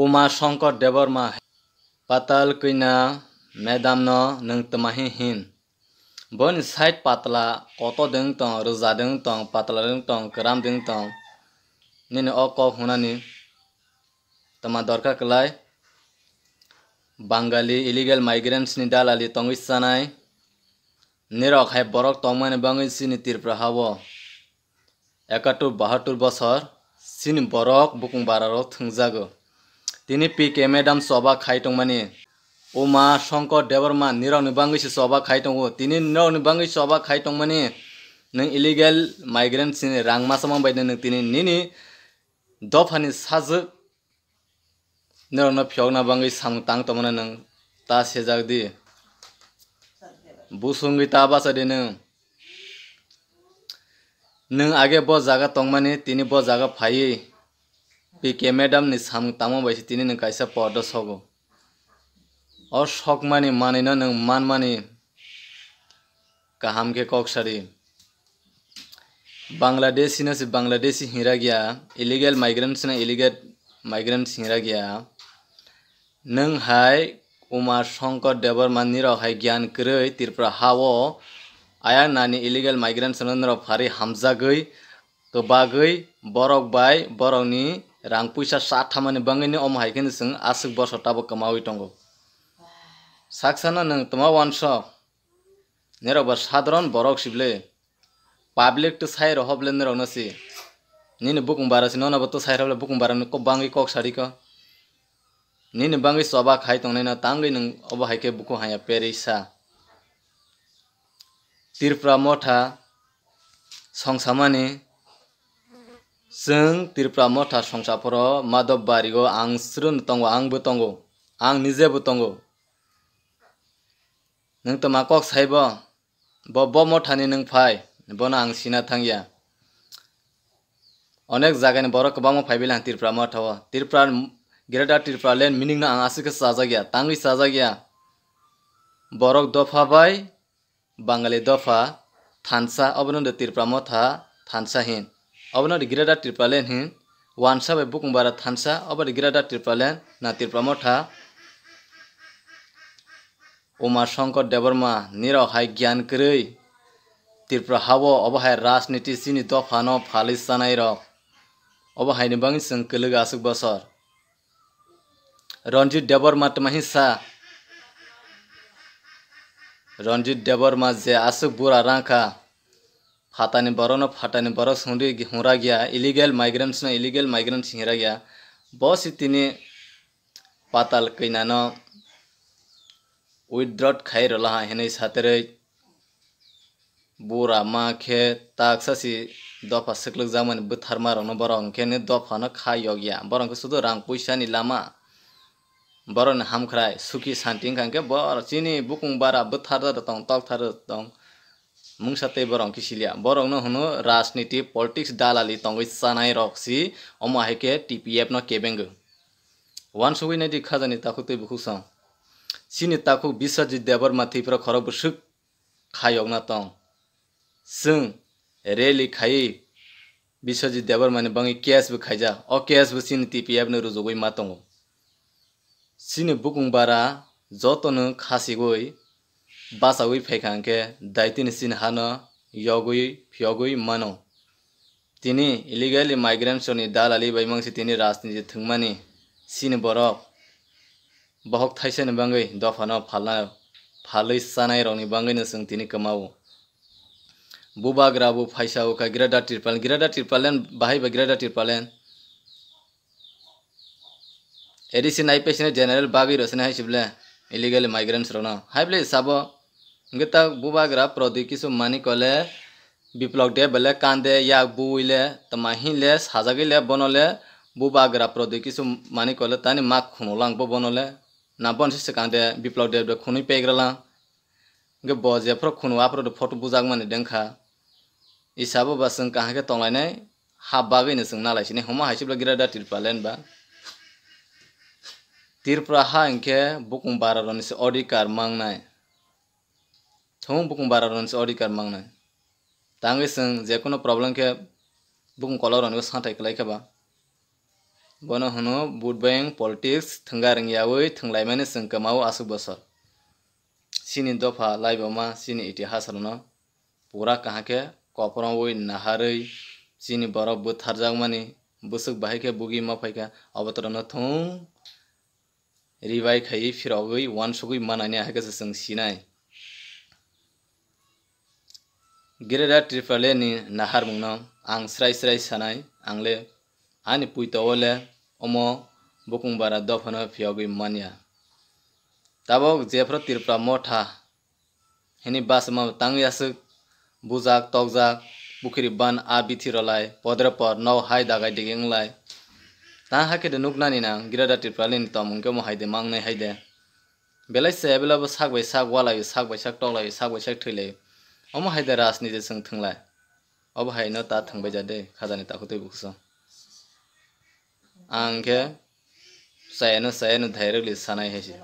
उमा शंकर देवर्मा पाताल कइना Madame न नों तमाहि हिन बन साइड पातला कतो दों तंग रोजा दों तंग पातला दों तंग कराम दों तंग निने अ क हुनानि तमा दरकार कलाय बांगाली इलीगल माइग्रेंट्स नि दालाली तंगि सानाय निरक हाय बरक तंगमाने बांगि सिनि तिरप्रा हावो 71-72 बছर सिनि बरक बुकुं बारारो थंजागो तिनि पीके मैडम सभा खायतंगमानि उमा शंकर देवर्मा निरक बांगिसि सभा खायतंगो तिनि निरक बांगि सभा खायतंगमानि नों इलीगल माइग्रेंट्स नि रांमासामा बायदो नों तिनि निनि दफानि साजो निरक फियगना बांगि साम तांग तमना नों ता सेजागदि बुसुंगि ता बासादि नों आगे ब जागा तंगमानि तिनि ब जागा फायि पीके मैडम नि साम तांग बायसि तिनि नों कायसा पद सगो और शक माने न नों मान मानि काहाम के कक्सारी बांग्लादेशी न से बांग्लादेशी हिरा गया इलीगल माइग्रेंट्स न इलीगल माइग्रेंट्स हिरा गया नों हाय उमा शंकर देवर्मा निरक हाय ज्ञान करई तिरप्रा हावो आया नानी इलीगल माइग्रेंट्स न फारि हामजागै गोबागै बरक बाय बरकनि रां पैसा साथामानि बांगैनि अम हायखेन जों आसुक बर्ष ताबो कमावै तंगो साक्साना नों तमा वानस निरक बा साधारण बरक सिबले पब्लिक तो साइ रहबले निरक नसी निने बुकुं बारासि नना तो साइ रहबले बुकुं बारानि को बांगि कक सारि का निने बांगि सभा खाय तंगनायना तांगै नों अब हायके बुकु हाया पेरिसा तिरप्रा मथा संसामानि जों तिरप्रा मथा संसाफोरो माधव बारिगो आं स्रुन तंगो आंबो तंगो आं निजेबो तंगो नों तो माकक साइब ब मथानि नों फाय बना आं सिना थांगिया अनेक जागानि बरक बामो फाइबिला तिरप्रा मथाव तिरप्रा गिरादा तिरप्रा लेन मिनिंग ना आं आसिके साजा गया तांगि साजा गया बरक दफा बाय बांगाली दफा थानसा अबनो द तिरप्रा मथा थानसा हिन अबनो द गिरादा तिरप्रा लेन हिन वानसा बाय बुकुं बारा थानसा अब द गिरादा तिरप्रा लेन ना तिरप्रा मथा उमा शंकर देवर्मा निरक हाय ज्ञान करई तिरप्रा हावो अब हाय राजनीति सिनि दफा न फालिस जानाय रक अब हायनि बांगि जों कलोग आसुक बसर रंजित देवर्मा तमाहिसा रंजित देवर्मा जे आसुक बुरा रांखा फाटानि बरक सुंदी हुरा गया इलीगल माइग्रेंट्स हिरा गया बस तिनि पाताल कइना न विड्रॉट खाइ रला हेनै सातरै बुरा माखे ताक्सासि दफा सकलक जामन बुथार मारनो बरं केने दफा न खायो गया बरं सुदो रां पैसानि लामा बरन हामख्राय सुखी शान्ति खांके बर चिनी बुकुं बारा बुथार तंग तलथार तंग मुंगसाते बरं किसिलिया बरं न हुनो राजनीति पॉलिटिक्स दालाली तंगै सानाय रक्सी अमाहेके टीपीएफ न केबेंग वान सुगै नै दि खाजानि ताखु तै बुखुसा सिनि ताखु बिश्वजित देवर्मा थिप्र खरब सुख खायग न तंग जों रेली खाई बिश्वजित देवर्मानि बांगि केस बो खाइजा अ केस बो सिनि टीपीएफ न रुजुगै मा तंग सिनि बुकुं बारा जतनो खासिगै बासागै फाइखांके दायतिनि सिन हान यगै फियगै मानो तिनि इलीगली माइग्रेंट्सनि दालाली बायमांसि तिनि राजनीति थंमानि सिनि बरक बहक थाइसेनि बांगै दफान फालै सानाय रंनि बांगैनो जों तिनि कमावो बुबाग्राबो फाइसाओ का गिरादा तिरपालेन बाहायबा गिरादा तिरपालेन एडिसन आईपीएस जनरल बागी रसने हाय सिबले इलीगल माइग्रेंट्स रना हायबले साबो गता बुबाग्रा प्रदिकिसु मानि कले बिप्लव दे बले कांदे या बुइले तमाहिले साजागिले बनले बुबाग्रा प्रदिकिसु मानि कले तानि माक खुनोलांबो बनले ना बनसे कांदे बिप्लव दे खुनै पेग्रला गे बजेफ्र खुनवाफ्र फटो बुजाग माने देंखा इसाबो बासं कहाँ के तंलायनाय हाबागैनो जों नालायसिने हमा हायसिबला गिरादा तिरपालेन बा तिरप्रा हा इनके बुकुं बारा रनसे अधिकार मांगनाय थों बुकुं बारा रनसे अधिकार मांगनाय तांगे जों जेकुनो प्रॉब्लम के बुकुं colour रनगो साथाय खलायखाबा bono hono budbeng politics thangga rengyawi thanglaimani sengkamao asuk bosor sini dofa laiboma sini itihas rono pura kahake koprongwi naharui sini borok butharjakmani busuk bahike bugi mafaika abotrono thung ribai khai firogui wansugui manani ahake seng sinai Giredat Tripale ni nahar mungno ang srai sanai angle ani puito ole omo bukung bara dofano fiogui mania tabok jefro tirpra motha hini basma tangyasuk bujak tokjak bukiri ban abithi rolai podre por no hai dagai digenglai ta hake de nuknani na Giredat Tripale ni tomungke mo haide mangnai haide belai se belabo sakbai sak walai sakbai sak toklai sakbai sak thilai omo haide rasniti seng thunglai obo haino ta thangbai jade khajani takutoi bukso angke sayano dhairoli sanai hesi